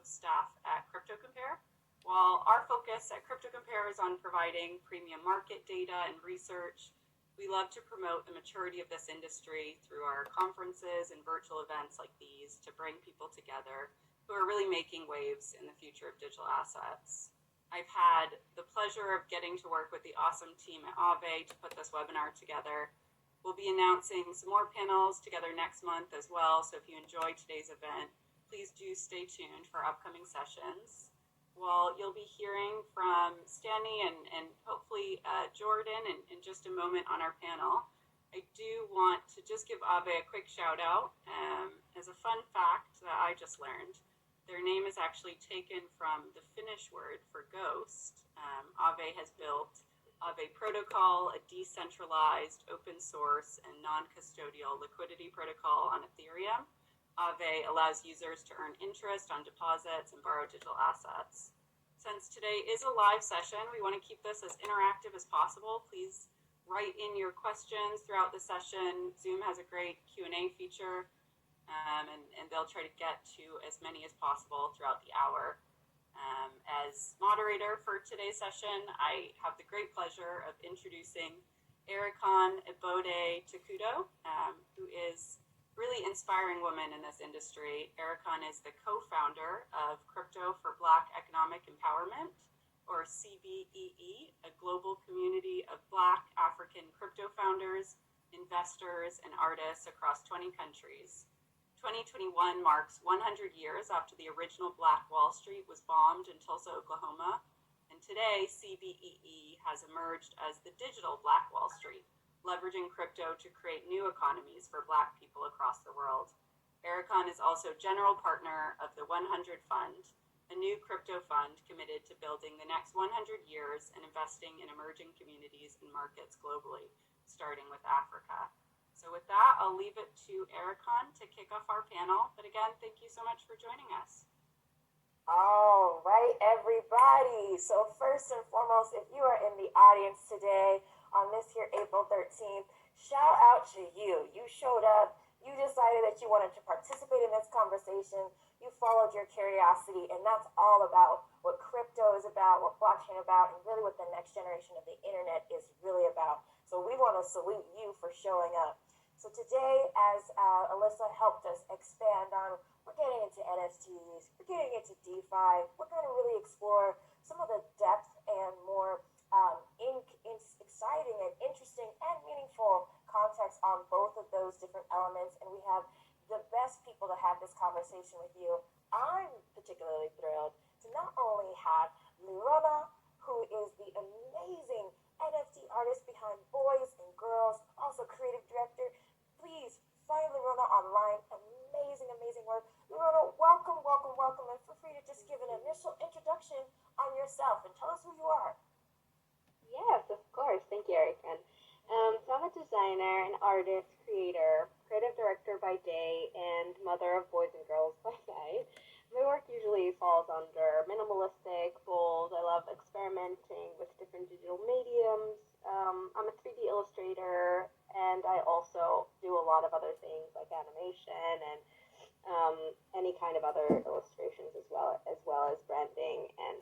staff at CryptoCompare. While our focus at CryptoCompare is on providing premium market data and research, we love to promote the maturity of this industry through our conferences and virtual events like these to bring people together who are really making waves in the future of digital assets. I've had the pleasure of getting to work with the awesome team at AAVE to put this webinar together. We'll be announcing some more panels together next month as well, so if you enjoyed today's event, please do stay tuned for upcoming sessions. Well, you'll be hearing from Stanley and hopefully Jordan in just a moment on our panel. I do want to just give AAVE a quick shout out as a fun fact that I just learned. Their name is actually taken from the Finnish word for ghost. AAVE has built AAVE Protocol, a decentralized, open source, and non-custodial liquidity protocol on Ethereum. AAVE allows users to earn interest on deposits and borrow digital assets. Since today is a live session, we want to keep this as interactive as possible. Please write in your questions throughout the session. Zoom has a great Q&A feature. And they'll try to get to as many as possible throughout the hour. As moderator for today's session, I have the great pleasure of introducing Ericon Ebode Takudo, who is really inspiring woman in this industry. Ericon is the co-founder of Crypto for Black Economic Empowerment, or CBEE, a global community of Black African crypto founders, investors, and artists across 20 countries. 2021 marks 100 years after the original Black Wall Street was bombed in Tulsa, Oklahoma, and today CBEE has emerged as the digital Black Wall Street, leveraging crypto to create new economies for Black people across the world. Ericon is also general partner of the 100 Fund, a new crypto fund committed to building the next 100 years and investing in emerging communities and markets globally, starting with Africa. So with that, I'll leave it to Ericon to kick off our panel. But again, thank you so much for joining us. All right, everybody. So first and foremost, if you are in the audience today on this here April 13th, shout out to you. You showed up. You decided that you wanted to participate in this conversation. You followed your curiosity, and that's all about what crypto is about, what blockchain is about, and really what the next generation of the internet is really about. So we want to salute you for showing up. So today, as Alyssa helped us expand on, we're getting into NFTs, we're getting into DeFi, we're going to really explore some of the depth and more exciting and interesting and meaningful context on both of those different elements. And we have the best people to have this conversation with you. I'm particularly thrilled to not only have Lirona, who is the amazing NFT artist behind Boys and Girls, also creative director. Please find Lirona online. Amazing, amazing work. Lirona, welcome, welcome, welcome. And feel free to just give an initial introduction on yourself and tell us who you are. Yes, of course. Thank you, Erican. So I'm a designer, an artist, creator, creative director by day, and mother of boys and girls by night. My work usually falls under minimalistic, bold. I love experimenting with different digital mediums. I'm a 3D illustrator, and I also do a lot of other things like animation and any kind of other illustrations as well as branding and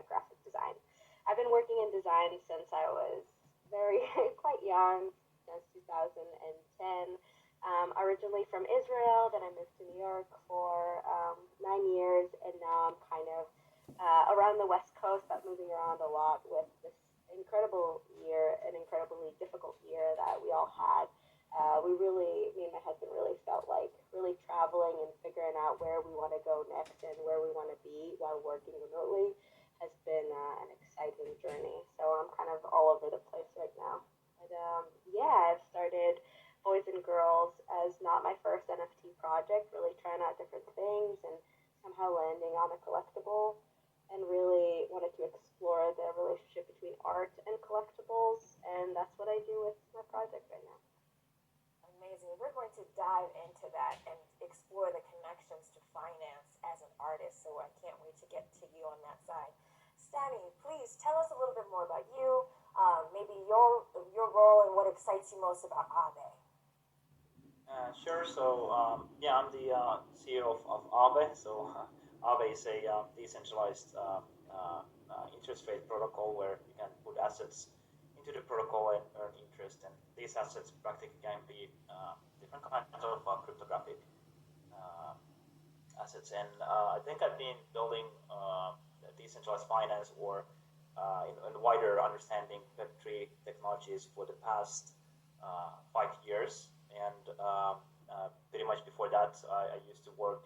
graphic design. I've been working in design since I was quite young, since 2010. Originally from Israel, then I moved to New York for 9 years, and now I'm kind of around the West Coast, but moving around a lot with this incredible year, an incredibly difficult year that we all had. Me and my husband really felt like really traveling and figuring out where we want to go next and where we want to be while working remotely has been an exciting journey. So I'm kind of all over the place right now. But I've started Boys and Girls as not my first NFT project, really trying out different things and somehow landing on a collectible, and really wanted to explore the relationship between art and collectibles, and that's what I do with my project right now. Amazing. We're going to dive into that and explore the connections to finance as an artist, so I can't wait to get to you on that side. Stanny, please tell us a little bit more about you, maybe your role and what excites you most about AAVE. Sure. So I'm the CEO of AAVE. So AAVE is a decentralized interest rate protocol where you can put assets into the protocol and earn interest. And these assets practically can be different kinds of cryptographic assets. And I think I've been building decentralized finance or in wider understanding Web3 technologies for the past 5 years. And pretty much before that, I used to work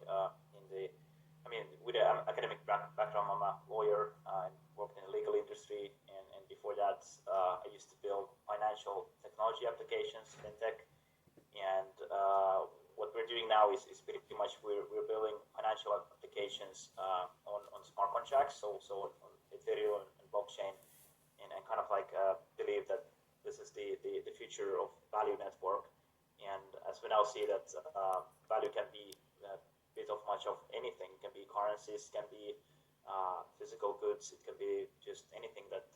with an academic background. I'm a lawyer and worked in the legal industry. And before that, I used to build financial technology applications, fintech. And what we're doing now is pretty much we're building financial applications on smart contracts, so on Ethereum and blockchain, and kind of like believe that this is the future of value network. And as we now see that value can be a bit of much of anything. It can be currencies, can be physical goods, it can be just anything that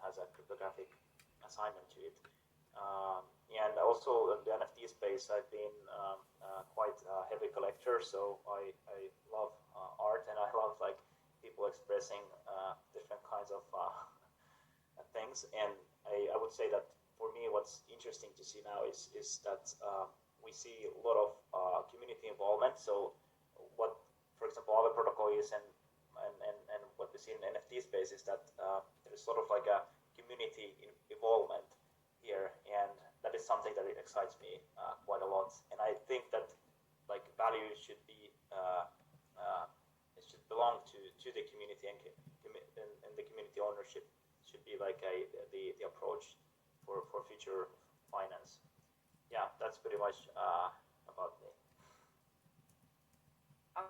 has a cryptographic assignment to it. And also in the NFT space, I've been quite a heavy collector, so I love art, and I love like people expressing different kinds of things. And I would say that for me, what's interesting to see now is that we see a lot of community involvement. So what, for example, other protocol is and what we see in the NFT space is that there's sort of like a community involvement here, and that is something that excites me quite a lot. And I think that like value should be it should belong to the community, and the community ownership should be like the approach for future finance. Yeah, that's pretty much about me.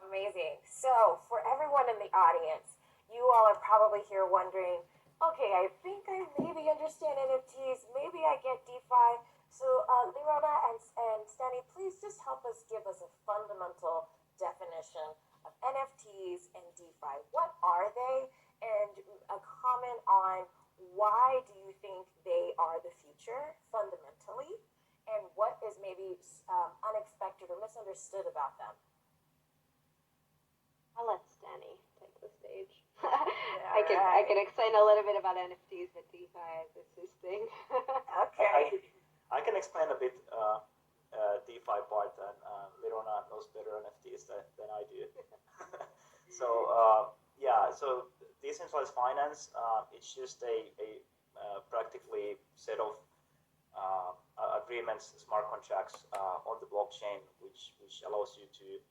Amazing. So, for everyone in the audience, you all are probably here wondering, okay, I think I maybe understand NFTs, maybe I get DeFi. So, Lirona and Stani, please just help us give us a fundamental definition of NFTs and DeFi. What are they? And a comment on why do you think they are the future fundamentally? And what is maybe unexpected or misunderstood about them? I'll let Stani take the stage. I can explain a little bit about NFTs, but DeFi is his thing. Okay. I can explain a bit DeFi part, and Lirona knows better NFTs than I do. So so decentralized finance, it's just a practically set of agreements, smart contracts on the blockchain, which allows you to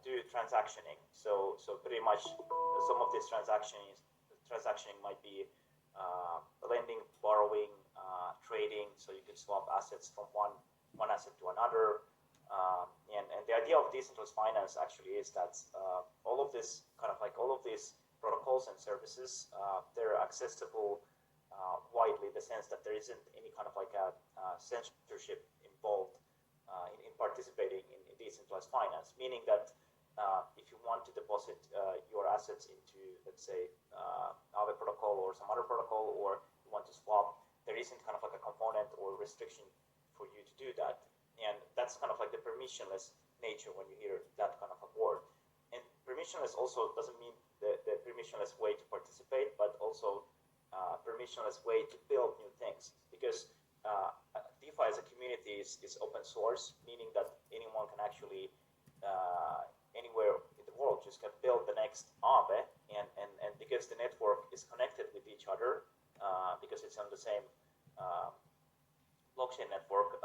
do transactioning. So pretty much some of this transactioning might be lending, borrowing, trading. So you can swap assets from one asset to another. And the idea of decentralized finance actually is that all of these protocols and services, they're accessible widely, in the sense that there isn't any kind of like a censorship involved in participating in decentralized finance, meaning that if you want to deposit your assets into, let's say, AAVE protocol or some other protocol, or you want to swap, there isn't kind of like a component or restriction for you to do that. And that's kind of like the permissionless nature when you hear that kind of a word. And permissionless also doesn't mean the permissionless way to participate, but also permissionless way to build new things. Because DeFi as a community is open source, meaning that anyone can actually, anywhere in the world, just can build the next AAVE. And because the network is connected with each other, because it's on the same blockchain network,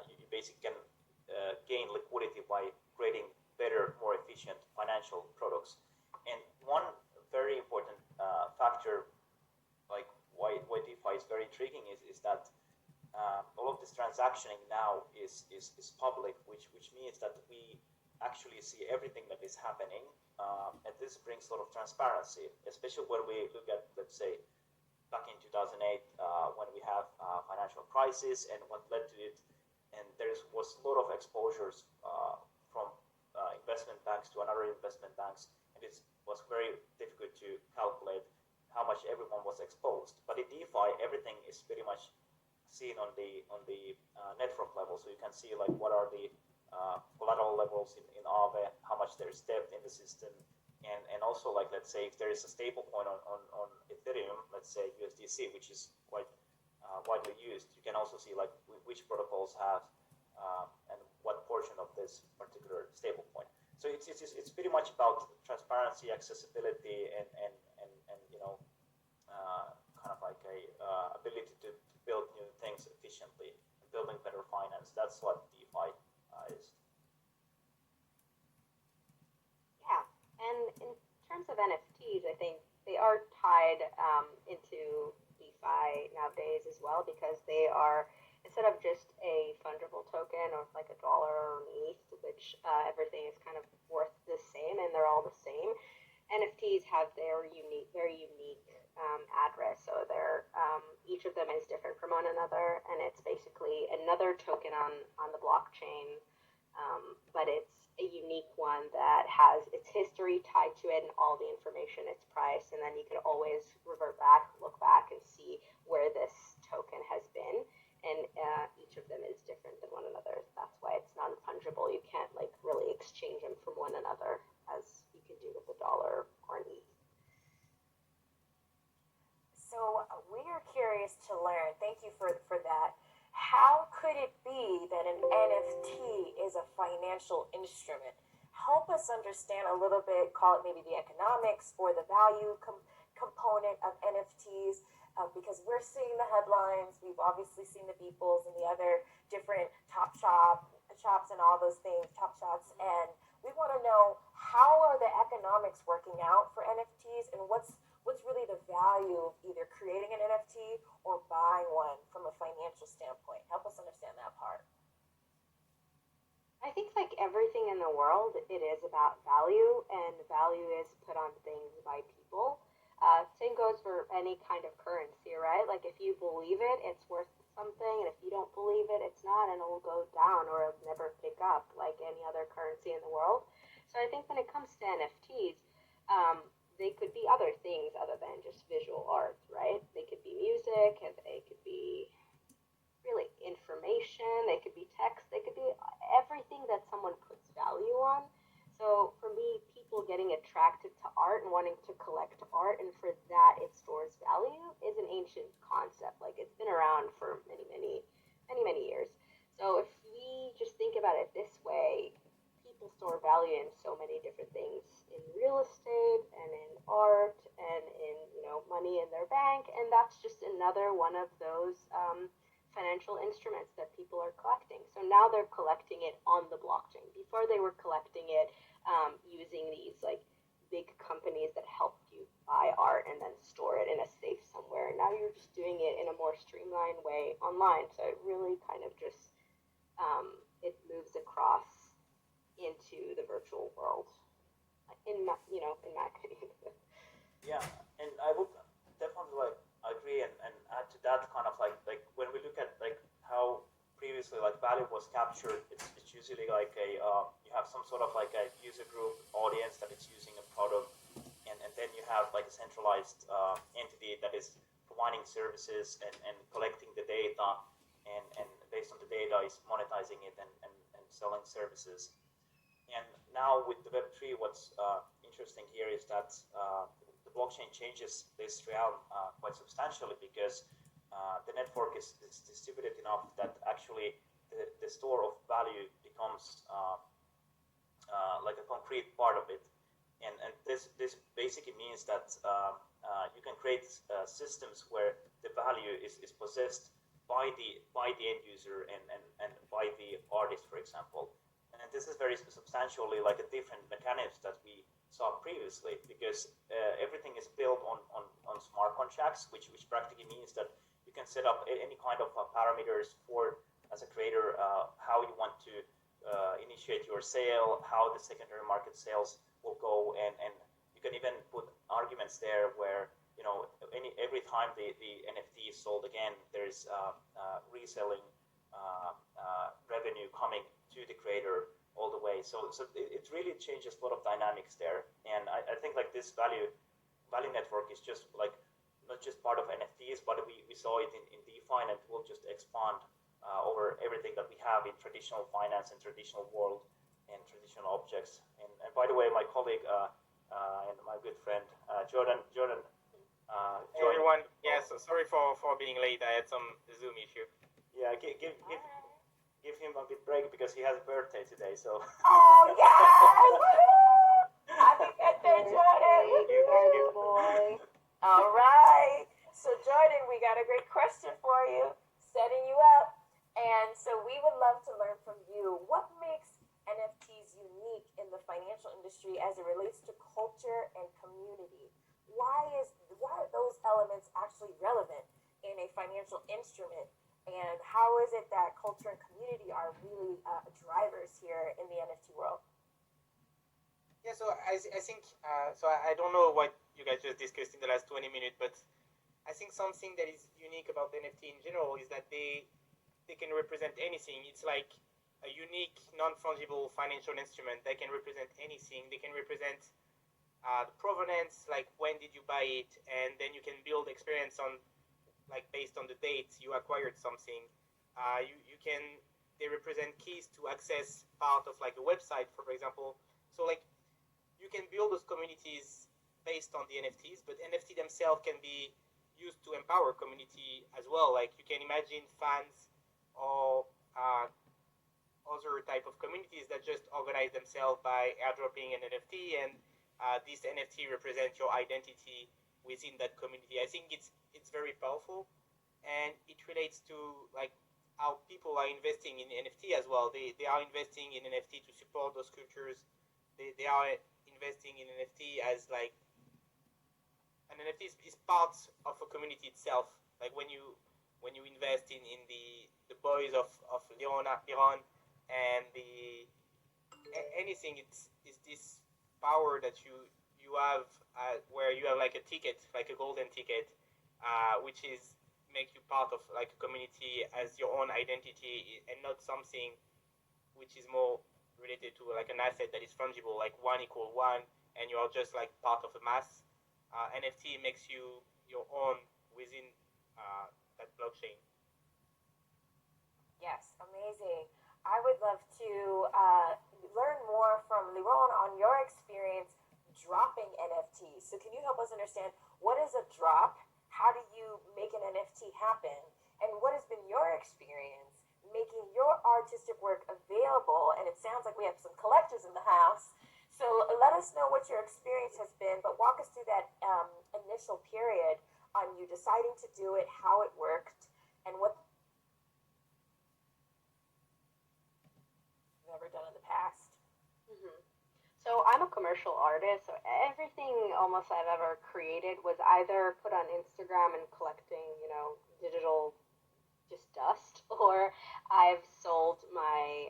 you basically can gain liquidity by creating better, more efficient financial products. And one very important factor, like why DeFi is very intriguing, is that all of this transactioning now is public, which means that we actually see everything that is happening, and this brings a lot of transparency, especially when we look at, let's say, back in 2008, when we have financial crisis and what led to it, and there was a lot of exposures from investment banks to another investment banks, and it was very difficult to calculate how much everyone was exposed. But in DeFi, everything is pretty much seen on the network level, so you can see like what are the collateral levels in AAVE, how much there is debt in the system, and also like let's say if there is a stable coin on Ethereum, let's say USDC, which is quite widely used, you can also see like which protocols have and what portion of this particular stable coin. So it's pretty much about transparency, accessibility, and you know kind of like a ability to build new things efficiently, building better finance. That's what DeFi is. Yeah, and in terms of NFTs, I think they are tied into DeFi nowadays as well, because they are, instead of just a fungible token or like a dollar or an ETH, which everything is kind of worth the same and they're all the same, NFTs have their unique, very unique address. So they're each of them is different from one another, and it's basically another token on the blockchain, but it's a unique one that has its history tied to it and all the information, its price, and then you can always revert back, look back, and see where this token has been. And each of them is different than one another. That's why it's non-fungible. You can't like really exchange them from one another as you can do with a dollar or an ETH. So we are curious to learn. Thank you for that. How could it be that an NFT is a financial instrument? Help us understand a little bit, call it maybe the economics or the value component of NFTs, because we're seeing the headlines. We've obviously seen the Beeples and the other different shops and all those things, Top Shots, and we want to know, how are the economics working out for NFTs, and what's really the value of either creating an NFT or buying one from a financial standpoint? Help us understand that part. I think like everything in the world, it is about value, and value is put on things by people. Same goes for any kind of currency, right? Like if you believe it, it's worth something, and if you don't believe it, it's not, and it will go down or it'll never pick up like any other currency in the world. So I think when it comes to NFTs, they could be other things other than just visual art, right? They could be music, and they could be really information, they could be text, they could be everything that someone puts value on. So for me, people getting attracted to art and wanting to collect art, and for that it stores value, is an ancient concept. Like it's been around for many years. So if we just think about it this way, people store value in so many different things, in real estate and in art and in money in their bank, and that's just another one of those financial instruments that people are collecting. So now they're collecting it on the blockchain. Before they were collecting it using these like big companies that helped you buy art and then store it in a safe somewhere. Now you're just doing it in a more streamlined way online. So it really kind of just it moves across into the virtual world. In my opinion. Yeah, and I would definitely like agree and add to that kind of like when we look at like how previously like value was captured, it's usually like a you have some sort of like a user group audience that is using a product, and then you have like a centralized entity that is providing services and collecting the data, and based on the data is monetizing it and selling services. And now with the Web3, what's interesting here is that the blockchain changes this realm quite substantially, because the network is distributed enough that actually the store of value becomes like a concrete part of it. And this basically means that you can create systems where the value is possessed by the end user and by the artist, for example. And this is very substantially like a different mechanism that we saw previously, because everything is built on smart contracts, which practically means that you can set up any kind of parameters for, as a creator, how you want to initiate your sale, how the secondary market sales will go, and you can even put arguments there where every time the NFT is sold again, there's reselling revenue coming to the creator all the way. So it really changes a lot of dynamics there. And I think like this value network is just like not just part of NFTs, but we saw it in DeFi, and it will just expand over everything that we have in traditional finance and traditional world and traditional objects. And by the way, my colleague and my good friend Jordan. Hey Joined. everyone, yeah, so sorry for being late. I had some Zoom issue. Yeah, give him a bit break because he has a birthday today. So. Oh yes! Woohoo! Happy birthday, Jordan! Thank you, thank you. Boy. All right. So Jordan, we got a great question for you, setting you up. And so we would love to learn from you what makes NFTs unique in the financial industry as it relates to culture and community. Why are those elements actually relevant in a financial instrument? And how is it that culture and community are really drivers here in the NFT world? Yeah, so I think, I don't know what you guys just discussed in the last 20 minutes, but I think something that is unique about NFT in general is that they can represent anything. It's like a unique non-fungible financial instrument that can represent anything. They can represent the provenance, like when did you buy it, and then you can build experience on, like based on the date you acquired something. They represent keys to access part of like a website, for example. So like you can build those communities based on the NFTs, but NFT themselves can be used to empower community as well. Like you can imagine fans or other type of communities that just organize themselves by airdropping an NFT, and this NFT represents your identity within that community. I think it's very powerful, and it relates to like how people are investing in NFT as well. They are investing in NFT to support those cultures. They are investing in NFT as like an NFT is part of a community itself. Like when you invest in the boys of Liron and the anything, it's this power that you have where you have like a ticket, like a golden ticket, which is make you part of like a community as your own identity, and not something which is more related to like an asset that is fungible, like 1 = 1, and you are just like part of a mass. NFT makes you your own within that blockchain. Yes, amazing. I would love to learn more from Liron on your experience dropping NFTs. So can you help us understand what is a drop? How do you make an NFT happen? And what has been your experience making your artistic work available? And it sounds like we have some collectors in the house. So let us know what your experience has been, but walk us through that initial period on you deciding to do it, how it worked, and what you've ever done in the past. Mm-hmm. So I'm a commercial artist, so everything almost I've ever created was either put on Instagram and collecting, digital just dust, or I've sold my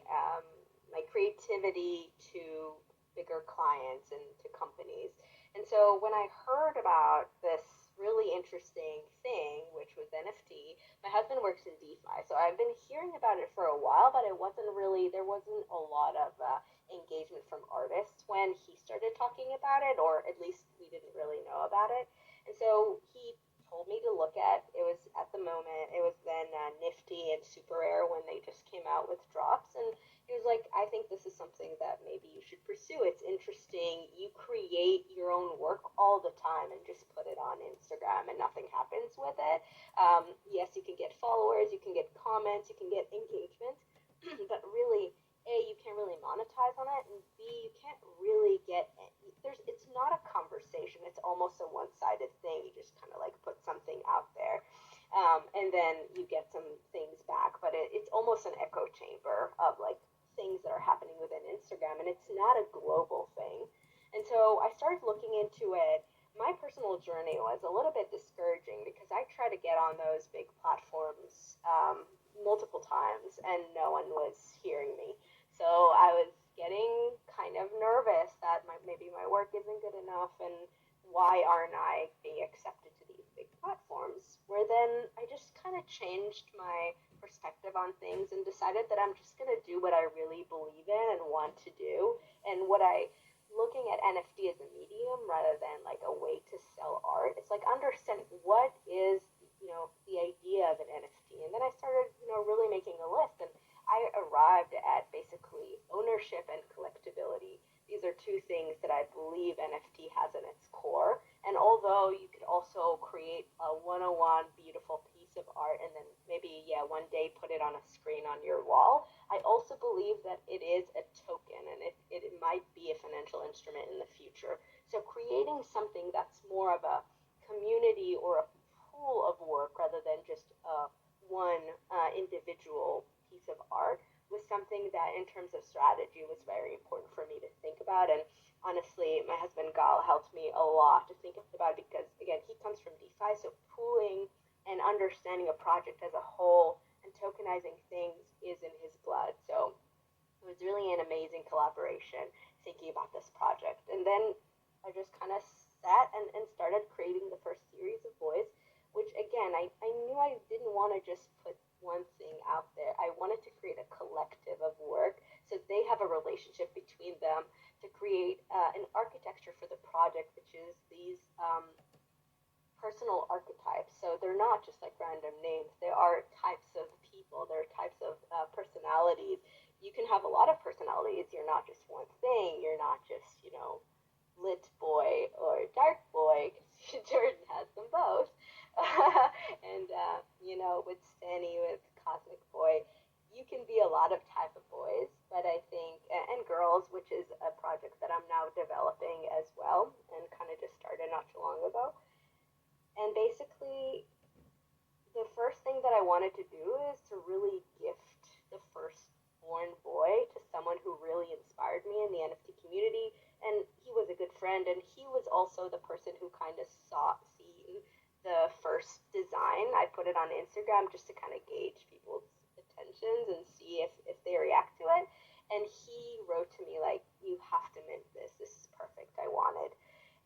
my creativity to bigger clients and to companies. And so when I heard about this really interesting thing, which was NFT, my husband works in DeFi, so I've been hearing about it for a while, but there wasn't a lot of engagement from artists when he started talking about it, or at least we didn't really know about it. And so he told me to look at it. Was at the moment, it was then Nifty and Super Rare when they just came out with drops, and he was like, I think this is something that maybe you should pursue. It's interesting. You create your own work all the time and just put it on Instagram and nothing happens with it. Yes, you can get followers, you can get comments, you can get engagement, but really, A, you can't really monetize on it, and B, you can't really get it's not a conversation. It's almost a one-sided thing. You just kind of like put something out there, and then you get some things back, but it's almost an echo chamber of like things that are happening within Instagram, and it's not a global thing. And so I started looking into it. My personal journey was a little bit discouraging because I tried to get on those big platforms multiple times, and no one was hearing me. So I was getting kind of nervous that maybe my work isn't good enough, and why aren't I being accepted to these big platforms? Where then I just kind of changed my perspective on things and decided that I'm just going to do what I really believe in and want to do, and looking at NFT as a medium rather than like a way to sell art. It's like understand what is the idea of an NFT, and then I started really making a list, and I arrived at basically ownership and collectability. These are two things that I believe NFT art and then maybe, yeah, one day put it on a screen on your wall. I also believe that it is a token and it might be a financial instrument in the future. So creating something that's more of a community or a pool of work rather than just one individual piece of art was something that in terms of strategy was very important for me to think about. And honestly, my husband Gal helped me a lot to think about it because, again, he comes from DeFi, so pooling and understanding a project as a whole and tokenizing things is in his blood. So it was really an amazing collaboration thinking about this project. And then I just kind of sat and started creating the first series of boys, which again, I knew I didn't want to just put one thing out there. I wanted to create a collective of work so they have a relationship between them to create an architecture for the project, which is these personal archetypes. So they're not just like random names. There are types of people. There are types of personalities. You can have a lot of personalities. You're not just one thing. You're not just, lit boy or dark boy, because Jordan has them both. And, with Stanny, with Cosmic Boy, you can be a lot of type of boys, but I think, and girls, which is a project that I'm now developing as well and kind of just started not too long ago. And basically, the first thing that I wanted to do is to really gift the firstborn boy to someone who really inspired me in the NFT community. And he was a good friend, and he was also the person who kind of seen the first design. I put it on Instagram just to kind of gauge people's attentions and see if they react to it. And he wrote to me like, "You have to mint this. This is perfect. I want it."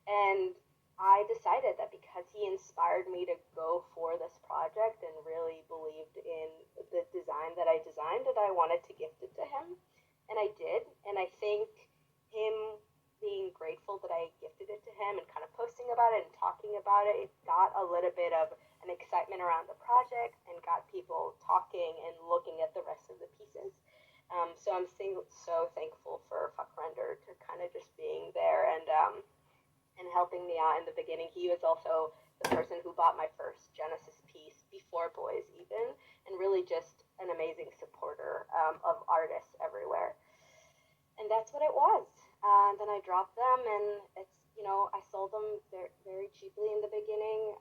And I decided that because he inspired me to go for this project and really believed in the design that I designed, that I wanted to gift it to him. And I did. And I think him being grateful that I gifted it to him and kind of posting about it and talking about it, it got a little bit of an excitement around the project and got people talking and looking at the rest of the pieces. So I'm so thankful for Fuckrender to kind of just being there and helping me out in the beginning. He was also the person who bought my first Genesis piece before Boys even, and really just an amazing supporter of artists everywhere. And that's what it was. And then I dropped them, and it's, I sold them very cheaply in the beginning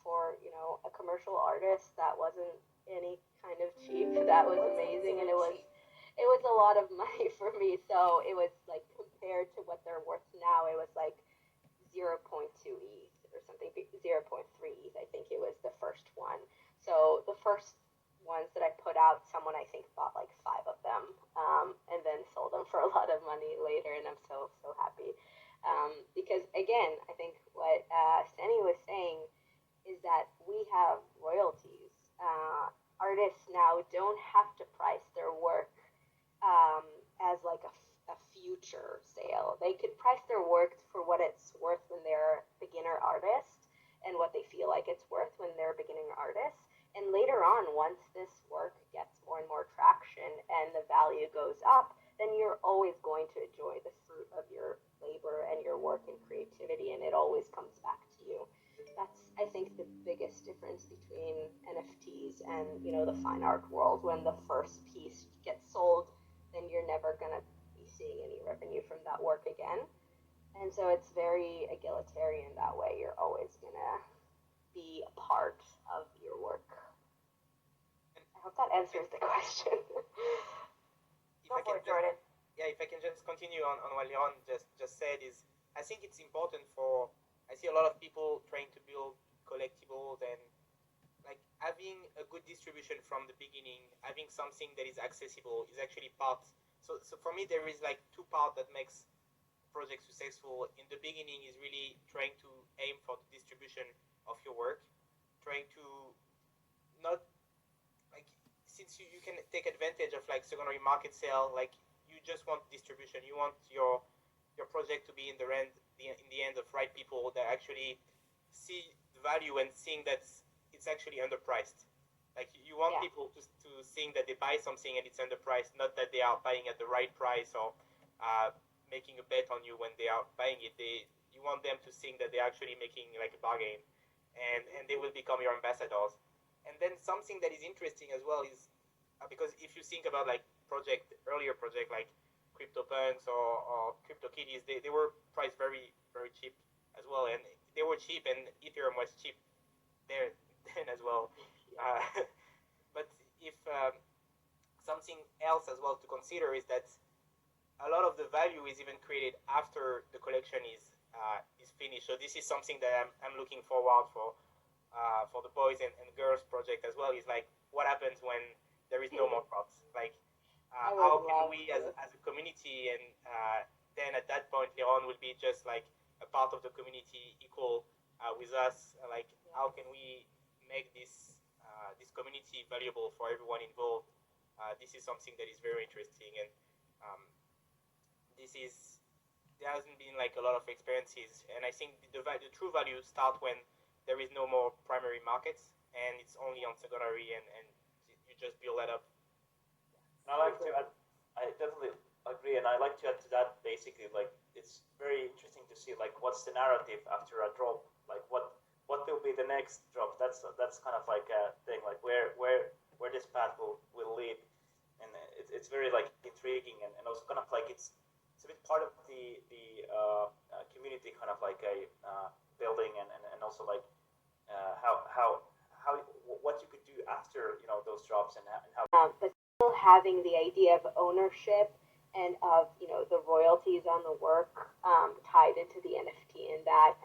for, a commercial artist. That wasn't any kind of cheap. That was amazing, and it was a lot of money for me. So it was like, compared to what they're worth now, it was like 0.2 ETH or something, 0.3 ETH, I think it was the first one. So the first ones that I put out, someone I think bought like 5 of them, and then sold them for a lot of money later, and I'm so happy. Because again, I think what Stanny was saying is that we have royalties. Artists now don't have to price their work as like a future sale. They could price their work for what it's worth when they're beginner artists and what they feel like it's worth when they're beginning artists. And later on, once this work gets more and more traction and the value goes up, then you're always going to enjoy the fruit of your labor and your work and creativity, and it always comes back to you. That's, I think, the biggest difference between NFTs and, the fine art world. When the first piece gets sold, then you're never going to be seeing any revenue from that work again. And so it's very egalitarian that way. You're always going to be a part of your work. I hope that answers the question. Go for it, Jordan. If I can just continue on what Leon just said, is I think it's important I see a lot of people trying to build collectibles, and like having a good distribution from the beginning, having something that is accessible is actually part. So for me, there is like 2 parts that makes project successful. In the beginning is really trying to aim for the distribution of your work, trying to not, like, since you can take advantage of like secondary market sale, like you just want distribution. You want your project to be in the end of right people that actually see the value and seeing that it's actually underpriced. Like you want people to think that they buy something and it's underpriced, not that they are buying at the right price or making a bet on you when they are buying it. You want them to think that they're actually making like a bargain, and they will become your ambassadors. And then something that is interesting as well is because if you think about like earlier project like CryptoPunks or CryptoKitties, they were priced very, very cheap as well, and they were cheap, and Ethereum was cheap there then as well. But if something else as well to consider is that a lot of the value is even created after the collection is finished. So this is something that I'm looking forward for the boys and girls project as well. Is like what happens when there is no more drops. Like how can we as a community and then at that point Leon will be just like a part of the community equal with us. Like how can we make this community valuable for everyone involved? This is something that is very interesting, and there hasn't been like a lot of experiences, and I think the true value start when there is no more primary markets and it's only on secondary, and you just build that up. And I like to add, I definitely agree, and I like to add to that basically like it's very interesting to see like what's the narrative after a drop, like what will be the next drop. That's kind of like a thing, like where this path will lead, and it's very like intriguing, and also kind of like it's a bit part of the community, kind of like a building, and also like how what you could do after those drops, and how. But still having the idea of ownership and of the royalties on the work tied into the NFT, and that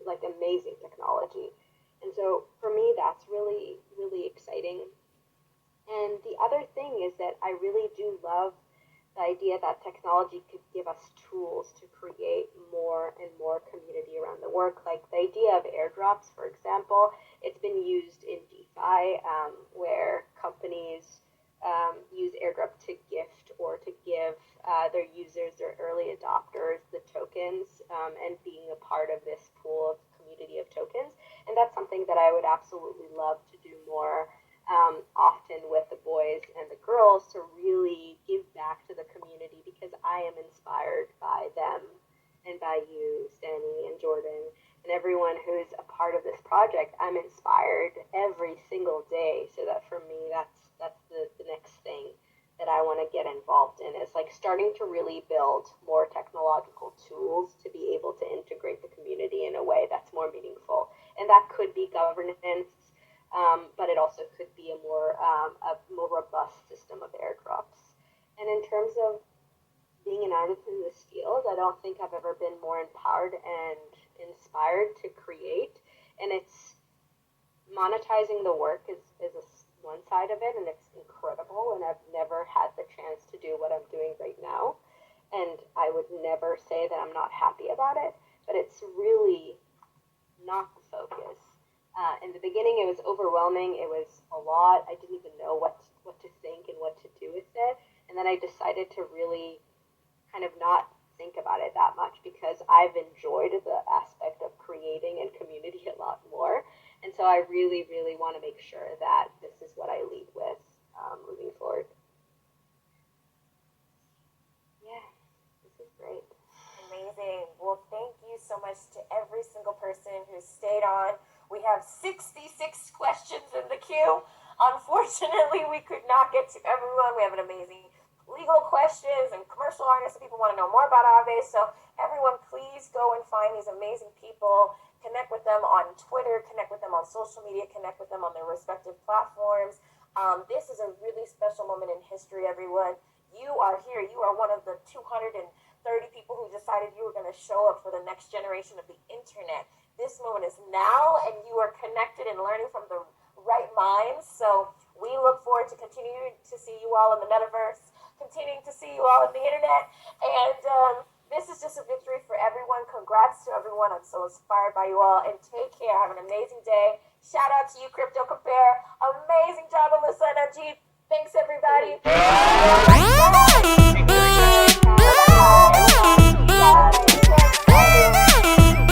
like amazing technology. And so for me, that's really, really exciting. And the other thing is that I really do love the idea that technology could give us tools to create more and more community around the work. Like the idea of airdrops, for example, it's been used in DeFi, where companies use airdrop to gift or to give their users, their early adopters, the tokens, and being a part of this pool of community of tokens. And that's something that I would absolutely love to do more often with the boys and the girls, to really give back to the community, because I am inspired by them and by you, Stanley and Jordan, and everyone who's a part of this project. I'm inspired every single day, so that for me, that's the next thing that I want to get involved in, is like starting to really build more technological tools to be able to integrate the community in a way that's more meaningful. And that could be governance, but it also could be a more robust system of airdrops. And in terms of being an artist in this field, I don't think I've ever been more empowered and inspired to create. And it's monetizing the work is one side of it, and it's incredible, and I've never had the chance to do what I'm doing right now, and I would never say that I'm not happy about it, but it's really not the focus. In the beginning, it was overwhelming. It was a lot. I didn't even know what to think and what to do with it, and then I decided to really kind of not think about it that much, because I've enjoyed the aspect of creating and community a lot more. And so I really, really want to make sure that this is what I lead with moving forward. Yeah, this is great. Amazing. Well, thank you so much to every single person who stayed on. We have 66 questions in the queue. Unfortunately, we could not get to everyone. We have an amazing legal questions and commercial artists. People want to know more about AAVE. So everyone, please go and find these amazing people. Connect with them on Twitter, connect with them on social media, connect with them on their respective platforms. This is a really special moment in history, everyone. You are here. You are one of the 230 people who decided you were going to show up for the next generation of the internet. This moment is now, and you are connected and learning from the right minds. So we look forward to continuing to see you all in the metaverse, continuing to see you all on the internet, and this is just a victory for everyone. Congrats to everyone. I'm so inspired by you all. And take care. Have an amazing day. Shout out to you, Crypto Compare. Amazing job, Alyssa and Ajit. Thanks, everybody.